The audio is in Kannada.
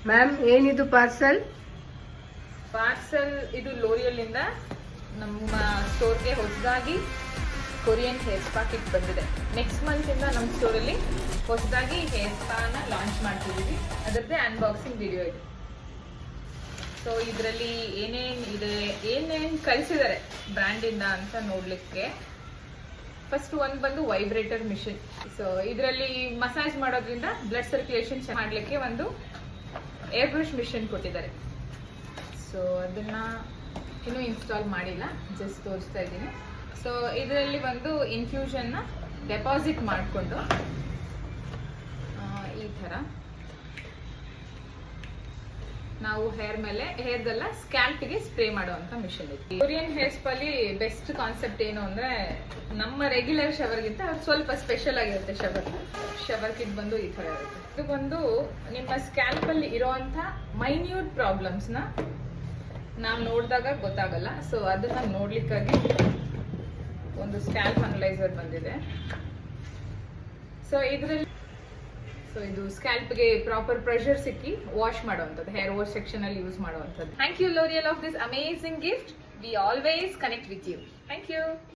ಮ್ಯಾಮ್ ಏನಿದು ಪಾರ್ಸಲ್? ಇದು ಲೋರಿಯಲ್ ಇಂದ ನಮ್ಮ ಸ್ಟೋರ್ಗೆ ಹೊಸದಾಗಿ ಕೊರಿಯನ್ ಹೇರ್ ಸ್ಪಾ ಕಿಟ್ ಬಂದಿದೆ. ನೆಕ್ಸ್ಟ್ ಮಂತ್ ಇಂದ ನಮ್ಮ ಸ್ಟೋರಲ್ಲಿ ಹೊಸದಾಗಿ ಹೇರ್ ಸ್ಪಾನ ಲಾಂಚ್ ಮಾಡ್ತಿದ್ದೀವಿ. ಅದರದ್ದೇ ಅನ್ಬಾಕ್ಸಿಂಗ್ ವಿಡಿಯೋ ಇದೆ. ಸೊ ಇದರಲ್ಲಿ ಏನೇನು ಕಳಿಸಿದ್ದಾರೆ ಬ್ರ್ಯಾಂಡಿಂದ ಅಂತ ನೋಡ್ಲಿಕ್ಕೆ. ಫಸ್ಟ್ ಒಂದು ಬಂದು ವೈಬ್ರೇಟರ್ ಮಿಷಿನ್. ಸೊ ಇದರಲ್ಲಿ ಮಸಾಜ್ ಮಾಡೋದ್ರಿಂದ ಬ್ಲಡ್ ಸರ್ಕ್ಯುಲೇಷನ್ ಮಾಡಲಿಕ್ಕೆ ಒಂದು ಏರ್ ಬ್ರಷ್ ಮಿಷಿನ್ ಕೊಟ್ಟಿದ್ದಾರೆ. ಸೊ ಅದನ್ನ ಇನ್ನೂ ಇನ್ಸ್ಟಾಲ್ ಮಾಡಿಲ್ಲ, ಜಸ್ಟ್ ತೋರಿಸ್ತಾ ಇದ್ದೀನಿ. ಸೊ ಇದರಲ್ಲಿ ಒಂದು ಇನ್ಫ್ಯೂಷನ್ನ ಡೆಪಾಸಿಟ್ ಮಾಡಿಕೊಂಡು ಈ ಥರ ನಾವು ಹೇರ್ದೆಲ್ಲ ಸ್ಕ್ಯಾಲ್ಪ್ಗೆ ಸ್ಪ್ರೇ ಮಾಡುವಂತ ಮಿಷನ್ ಇದೆ. ಕೊರಿಯನ್ ಹೇರ್ ಸ್ಪಾಲಿ ಬೆಸ್ಟ್ ಕಾನ್ಸೆಪ್ಟ್ ಏನು ಅಂದ್ರೆ, ನಮ್ಮ ರೆಗ್ಯುಲರ್ ಶವರ್ಗಿಂತ ಸ್ವಲ್ಪ ಸ್ಪೆಷಲ್ ಆಗಿರುತ್ತೆ. ಶವರ್ ಕಿಟ್ ಬಂದು ಈ ತರ ಇರುತ್ತೆ. ಇದು ಬಂದು ನಿಮ್ಮ ಸ್ಕ್ಯಾಲ್ಪ್ ಅಲ್ಲಿ ಇರುವಂತ ಮೈನ್ಯೂಟ್ ಪ್ರಾಬ್ಲಮ್ಸ್ ನ ನಾವು ನೋಡಿದಾಗ ಗೊತ್ತಾಗಲ್ಲ. ಸೊ ಅದನ್ನ ನೋಡ್ಲಿಕ್ಕಾಗಿ ಒಂದು ಸ್ಕ್ಯಾಲ್ಪ್ ಅನಲೈಸರ್ ಬಂದಿದೆ. ಸೊ ಇದು ಸ್ಕ್ಯಾಲ್ಪ್ಗೆ ಪ್ರಾಪರ್ ಪ್ರೆಷರ್ ಸಿಕ್ಕಿ ವಾಶ್ ಮಾಡುವಂಥದ್ದು, ಹೇರ್ ವಾಶ್ ಸೆಕ್ಷನ್ ಅಲ್ಲಿ ಯೂಸ್ ಮಾಡುವಂಥದ್ದು. Thank you L'Oreal of this amazing gift. We always connect with you. Thank you.